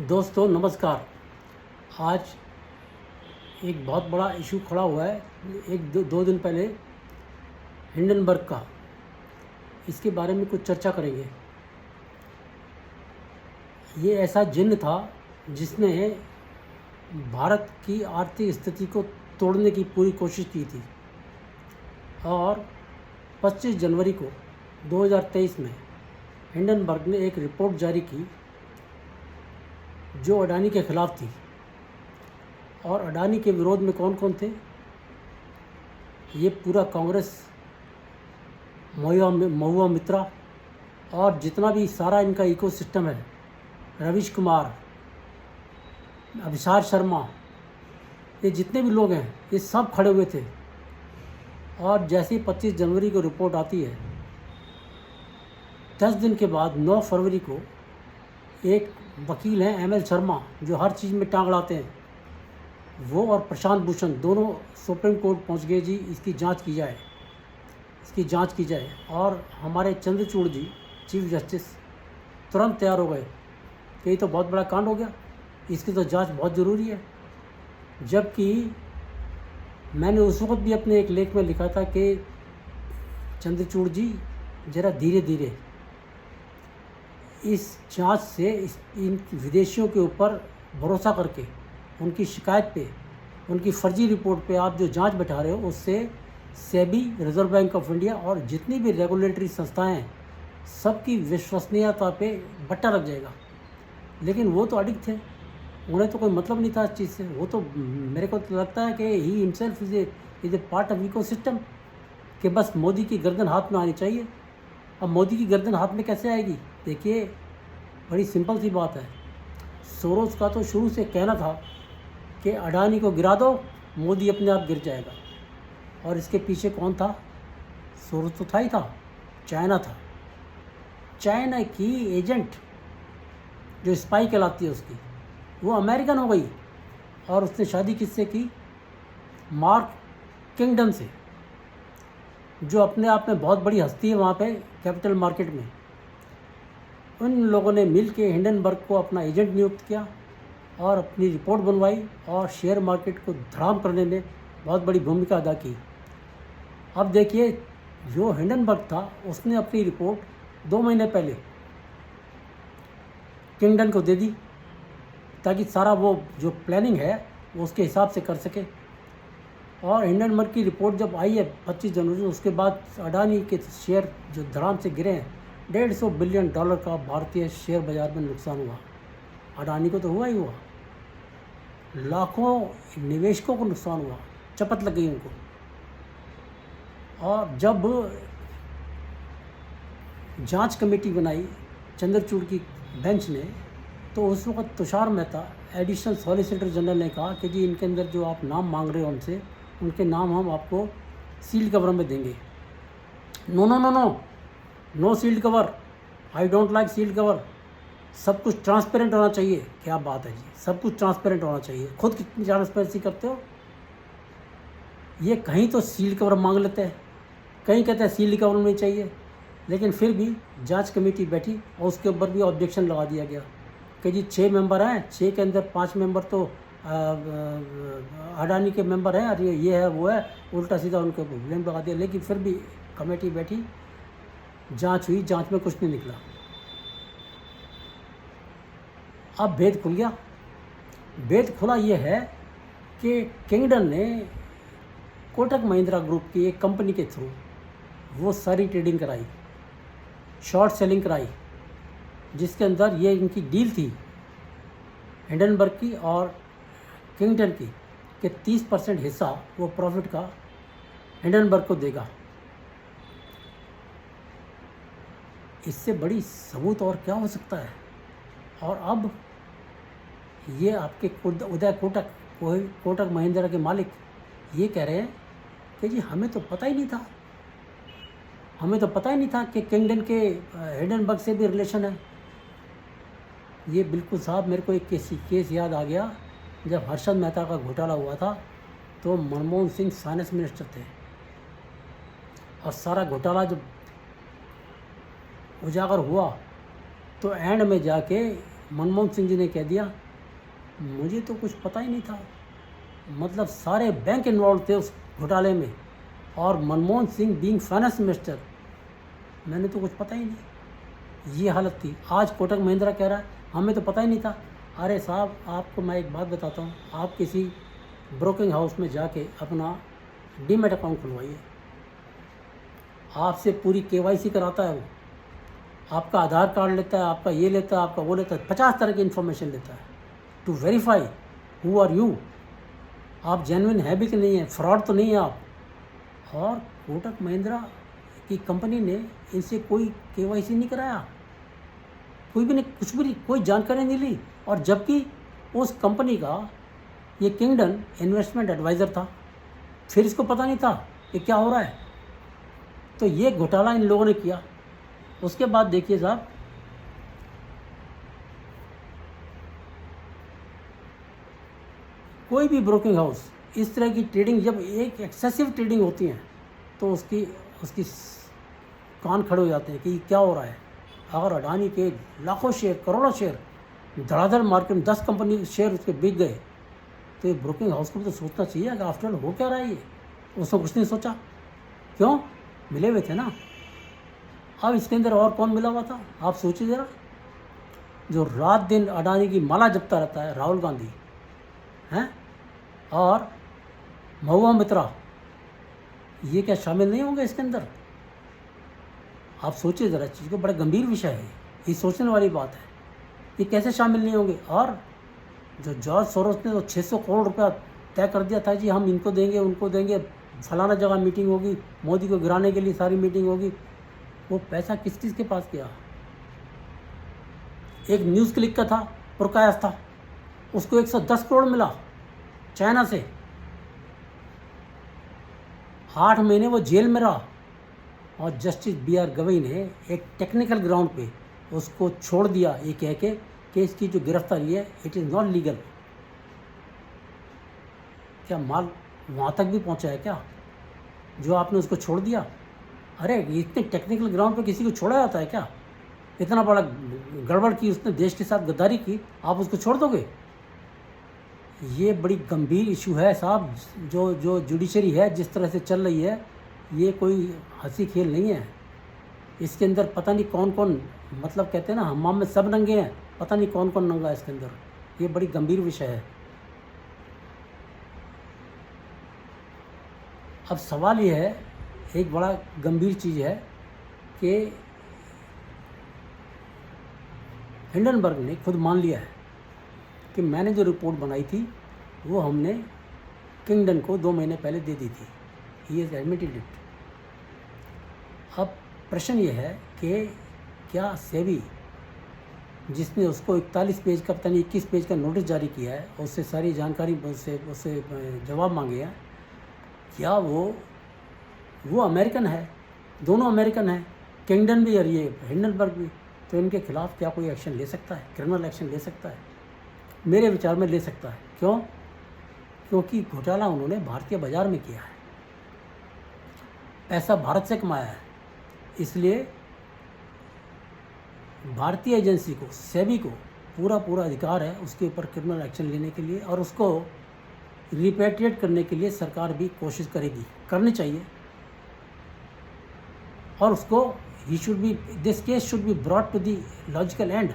दोस्तों नमस्कार। आज एक बहुत बड़ा इशू खड़ा हुआ है। एक दो दिन पहले हिंडनबर्ग का, इसके बारे में कुछ चर्चा करेंगे। ये ऐसा जिन्न था जिसने भारत की आर्थिक स्थिति को तोड़ने की पूरी कोशिश की थी और 25 जनवरी को 2023 में हिंडनबर्ग ने एक रिपोर्ट जारी की जो अडानी के ख़िलाफ़ थी। और अडानी के विरोध में कौन कौन थे? ये पूरा कांग्रेस, महुआ मित्रा और जितना भी सारा इनका इकोसिस्टम है, रवीश कुमार, अभिसार शर्मा, ये जितने भी लोग हैं ये सब खड़े हुए थे। और जैसे ही 25 जनवरी को रिपोर्ट आती है, 10 दिन के बाद 9 फरवरी को एक वकील हैं ML शर्मा, जो हर चीज़ में टांग अड़ाते हैं, वो और प्रशांत भूषण दोनों सुप्रीम कोर्ट पहुंच गए जी इसकी जांच की जाए, इसकी जांच की जाए। और हमारे चंद्रचूड़ जी चीफ जस्टिस तुरंत तैयार हो गए कि ये तो बहुत बड़ा कांड हो गया, इसकी तो जांच बहुत ज़रूरी है। जबकि मैंने उस वक्त भी अपने एक लेख में लिखा था कि चंद्रचूड़ जी ज़रा धीरे धीरे इस जांच से इन विदेशियों के ऊपर भरोसा करके उनकी शिकायत पे, उनकी फर्जी रिपोर्ट पे आप जो जांच बैठा रहे हो, उससे SEBI, reserve bank of India और जितनी भी रेगुलेटरी संस्थाएं हैं, सबकी विश्वसनीयता पे बट्टा लग जाएगा। लेकिन वो तो अडिग थे, उन्हें तो कोई मतलब नहीं था इस चीज़ से। वो तो मेरे को तो लगता है कि he himself is a part of ecosystem, कि बस मोदी की गर्दन हाथ में आनी चाहिए। अब मोदी की गर्दन हाथ में कैसे आएगी? देखिए, बड़ी सिंपल सी बात है। सोरोस का तो शुरू से कहना था कि अडानी को गिरा दो, मोदी अपने आप गिर जाएगा। और इसके पीछे कौन था? सोरोस तो था ही था, चाइना था। चाइना की एजेंट जो स्पाई कहलाती है उसकी, वो अमेरिकन हो गई। और उसने शादी किससे की? मार्क किंगडन से, जो अपने आप में बहुत बड़ी हस्ती है वहाँ पे कैपिटल मार्केट में। उन लोगों ने मिल के हिंडनबर्ग को अपना एजेंट नियुक्त किया और अपनी रिपोर्ट बनवाई और शेयर मार्केट को धड़ाम करने में बहुत बड़ी भूमिका अदा की। अब देखिए, जो हिंडनबर्ग था उसने अपनी रिपोर्ट 2 महीने पहले किंगडन को दे दी, ताकि सारा वो जो प्लानिंग है वो उसके हिसाब से कर सके। और हिंडनबर्ग की रिपोर्ट जब आई है 25 जनवरी, उसके बाद अडानी के शेयर जो धड़ाम से गिरे हैं, $150 बिलियन का भारतीय शेयर बाज़ार में नुकसान हुआ। अडानी को तो हुआ ही हुआ, लाखों निवेशकों को नुकसान हुआ, चपत लग गई उनको। और जब जांच कमेटी बनाई चंद्रचूड़ की बेंच ने, तो उस वक्त Tushar Mehta, additional solicitor general, ने कहा कि जी इनके अंदर जो आप नाम मांग रहे हो हमसे, उनके नाम हम आपको सील्ड कवर में देंगे। No no no no no sealed cover, I don't like sealed cover. सब कुछ ट्रांसपेरेंट होना चाहिए। क्या बात है जी, सब कुछ ट्रांसपेरेंट होना चाहिए। खुद कितनी ट्रांसपेरेंसी करते हो? ये कहीं तो सील्ड कवर मांग लेते हैं, कहीं कहते हैं सील्ड कवर नहीं चाहिए। लेकिन फिर भी जांच कमेटी बैठी और उसके ऊपर भी ऑब्जेक्शन लगा दिया गया कि जी 6 मेंबर हैं, 6 के अंदर 5 मेंबर तो अडानी के मेंबर हैं, और ये है वो है, उल्टा सीधा उनको ब्लेम लगा दिया। लेकिन फिर भी कमेटी बैठी, जांच हुई, जांच में कुछ नहीं निकला। अब भेद खुल गया। भेद खुला ये है कि किंगडन ने कोटक महिंद्रा ग्रुप की एक कंपनी के थ्रू वो सारी ट्रेडिंग कराई, शॉर्ट सेलिंग कराई, जिसके अंदर ये इनकी डील थी हिंडनबर्ग की और किंगडन की कि 30% हिस्सा वो प्रॉफिट का हिंडनबर्ग को देगा। इससे बड़ी सबूत और क्या हो सकता है? और अब ये आपके उदय कोटक महिंद्रा के मालिक ये कह रहे हैं कि जी हमें तो पता ही नहीं था, हमें तो पता ही नहीं था कि किंगडन के हिंडनबर्ग से भी रिलेशन है। ये बिल्कुल साहब, मेरे को एक केस याद आ गया। जब हर्षद मेहता का घोटाला हुआ था, तो मनमोहन सिंह फाइनेंस मिनिस्टर थे, और सारा घोटाला जब उजागर हुआ तो एंड में जाके मनमोहन सिंह जी ने कह दिया मुझे तो कुछ पता ही नहीं था। मतलब सारे बैंक इन्वॉल्व थे उस घोटाले में, और Manmohan Singh being finance minister, मैंने तो कुछ पता ही नहीं। ये हालत थी। आज कोटक महिंद्रा कह रहा है हमें तो पता ही नहीं था। अरे साहब, आपको मैं एक बात बताता हूँ, आप किसी ब्रोकिंग हाउस में जाके अपना डीमैट अकाउंट खुलवाइए, आपसे पूरी केवाईसी कराता है वो, आपका आधार कार्ड लेता है, आपका ये लेता है, आपका वो लेता है, 50 तरह की इन्फॉर्मेशन लेता है to verify who are you, आप जेन्युइन है भी कि नहीं है, फ्रॉड तो नहीं है आप। और कोटक महिंद्रा की कंपनी ने इनसे कोई केवाईसी नहीं कराया, कोई भी नहीं, कुछ भी नहीं, कोई जानकारी नहीं ली। और जबकि उस कंपनी का ये किंगडन इन्वेस्टमेंट एडवाइज़र था, फिर इसको पता नहीं था कि क्या हो रहा है। तो ये घोटाला इन लोगों ने किया। उसके बाद देखिए साहब, कोई भी ब्रोकिंग हाउस इस तरह की ट्रेडिंग, जब एक एक्सेसिव ट्रेडिंग होती है तो उसकी उसकी कान खड़े हो जाते हैं कि क्या हो रहा है। अगर अडानी के लाखों शेयर, करोड़ों शेयर धड़ाधड़ मार्केट में 10 कंपनी शेयर उसके बिक गए, तो ये ब्रोकिंग हाउस को तो सोचना चाहिए कि आफ्टर हो क्या रहा है ये। उसने कुछ नहीं सोचा, क्यों? मिले हुए थे ना। अब इसके अंदर और कौन मिला हुआ था आप सोचिए ज़रा। जो रात दिन अडानी की माला जपता रहता है, राहुल गांधी हैं, और महुआ मित्रा, ये क्या शामिल नहीं होंगे इसके अंदर? आप सोचिए ज़रा चीज़ को, बड़ा गंभीर विषय है ये, सोचने वाली बात है। ये कैसे शामिल नहीं होंगे? और जो जॉर्ज सोरोस ने तो 600 करोड़ रुपया तय कर दिया था जी, हम इनको देंगे उनको देंगे, फलाना जगह मीटिंग होगी, मोदी को गिराने के लिए सारी मीटिंग होगी। वो पैसा किस चीज़ के पास गया? एक न्यूज़ क्लिक का था, पुरकायस था, उसको 110 करोड़ मिला चाइना से। 8 महीने वो जेल में रहा, और जस्टिस BR गवई ने एक टेक्निकल ग्राउंड पे उसको छोड़ दिया, ये कह के कि इसकी जो गिरफ्तारी है इट इज़ नॉट लीगल। क्या माल वहाँ तक भी पहुँचा है क्या, जो आपने उसको छोड़ दिया? अरे इतने टेक्निकल ग्राउंड पे किसी को छोड़ा जाता है क्या? इतना बड़ा गड़बड़ की उसने, देश के साथ गद्दारी की, आप उसको छोड़ दोगे? ये बड़ी गंभीर इशू है साहब। जो जुडिशरी है जिस तरह से चल रही है, ये कोई हंसी खेल नहीं है। इसके अंदर पता नहीं कौन कौन, मतलब कहते हैं ना हमाम में सब नंगे हैं, पता नहीं कौन कौन नंगा है इसके अंदर। ये बड़ी गंभीर विषय है। अब सवाल ये है, एक बड़ा गंभीर चीज़ है कि हिंडनबर्ग ने खुद मान लिया है कि मैंने जो रिपोर्ट बनाई थी वो हमने किंगडन को 2 महीने पहले दे दी थी। He is admitted it. अब प्रश्न ये है कि क्या सेबी, जिसने उसको 41 पेज का, पता नहीं 21 पेज का नोटिस जारी किया है, उससे सारी जानकारी, उससे जवाब मांगे हैं, क्या वो अमेरिकन है? दोनों अमेरिकन हैं, किंगडन भी और ये हिंडनबर्ग भी। तो इनके खिलाफ क्या कोई एक्शन ले सकता है? क्रिमिनल एक्शन ले सकता है? मेरे विचार में ले सकता है। क्यों? क्योंकि घोटाला उन्होंने भारतीय बाजार में किया है, पैसा भारत से कमाया है। इसलिए भारतीय एजेंसी को, सेबी को पूरा अधिकार है उसके ऊपर क्रिमिनल एक्शन लेने के लिए, और उसको रिपेट्रिएट करने के लिए सरकार भी कोशिश करेगी, करनी चाहिए। और उसको ही should be, this case should be brought to the logical end.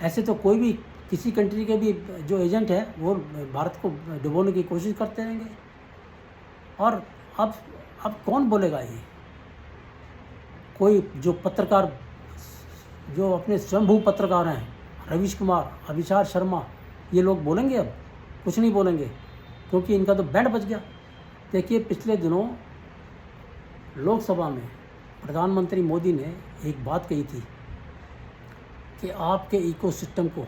ऐसे तो कोई भी, किसी कंट्री के भी जो एजेंट है वो भारत को डुबोने की कोशिश करते रहेंगे। और अब कौन बोलेगा? ये कोई जो पत्रकार, जो अपने स्वयंभू पत्रकार हैं, रवीश कुमार, अभिषार शर्मा, ये लोग बोलेंगे? अब कुछ नहीं बोलेंगे, क्योंकि इनका तो बैंड बज गया। देखिए, पिछले दिनों लोकसभा में प्रधानमंत्री मोदी ने एक बात कही थी कि आपके इकोसिस्टम को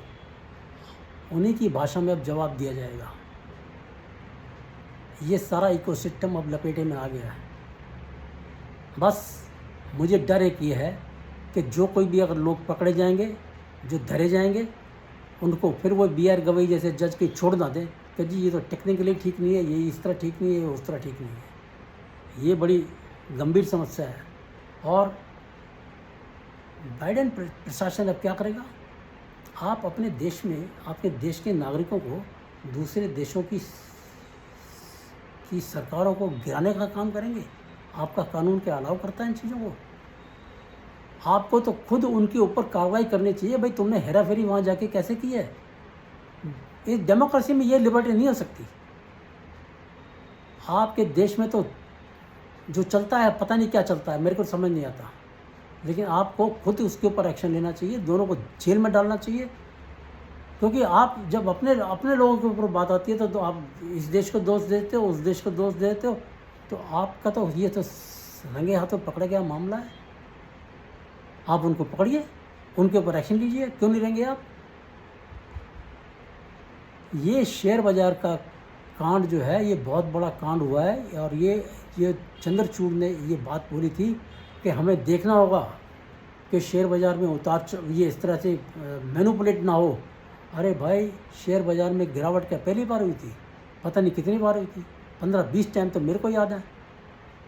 उन्हीं की भाषा में अब जवाब दिया जाएगा। ये सारा इकोसिस्टम अब लपेटे में आ गया है। बस मुझे डर एक ये है कि जो कोई भी अगर लोग पकड़े जाएंगे, जो धरे जाएंगे, उनको फिर वो BR गवई जैसे जज के छोड़ ना दें कि जी ये तो टेक्निकली ठीक नहीं है, ये इस तरह ठीक नहीं है, ये उस तरह ठीक नहीं है। ये बड़ी गंभीर समस्या है। और बाइडेन प्रशासन अब क्या करेगा? आप अपने देश में आपके देश के नागरिकों को दूसरे देशों की सरकारों को गिराने का काम करेंगे? आपका कानून क्या अलाउ करता है इन चीज़ों को? आपको तो खुद उनके ऊपर कार्रवाई करनी चाहिए। भाई तुमने हेरा फेरी वहाँ जाके कैसे की है? इस डेमोक्रेसी में ये लिबर्टी नहीं हो सकती। आपके देश में तो जो चलता है पता नहीं क्या चलता है, मेरे को समझ नहीं आता। लेकिन आपको खुद उसके ऊपर एक्शन लेना चाहिए, दोनों को जेल में डालना चाहिए। क्योंकि आप जब अपने लोगों के ऊपर बात आती है तो आप इस देश को दोष देते हो, उस देश को दोष देते हो, तो आपका तो ये तो रंगे हाथों पकड़ा गया मामला है। आप उनको पकड़िए, उनके ऊपर एक्शन लीजिए, क्यों नहीं लेंगे आप? ये शेयर बाज़ार का कांड जो है ये बहुत बड़ा कांड हुआ है। और ये चंद्रचूड़ ने ये बात बोली थी कि हमें देखना होगा कि शेयर बाज़ार में ये इस तरह से मैनिपुलेट ना हो। अरे भाई, शेयर बाज़ार में गिरावट क्या पहली बार हुई थी? पता नहीं कितनी बार हुई थी, 15-20 टाइम तो मेरे को याद है।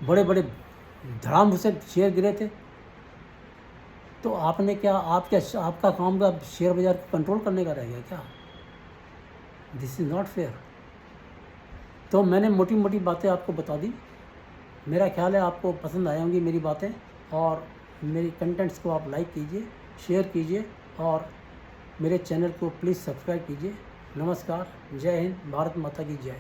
बड़े बड़े धड़ाम से शेयर गिरे थे। तो आपने क्या आपका काम का शेयर बाज़ार को कंट्रोल करने का रह गया क्या? This is not fair. तो मैंने मोटी मोटी बातें आपको बता दी। मेरा ख्याल है आपको पसंद आई होंगी मेरी बातें, और मेरी कंटेंट्स को आप लाइक कीजिए, शेयर कीजिए, और मेरे चैनल को प्लीज़ सब्सक्राइब कीजिए। नमस्कार, जय हिंद, भारत माता की जय।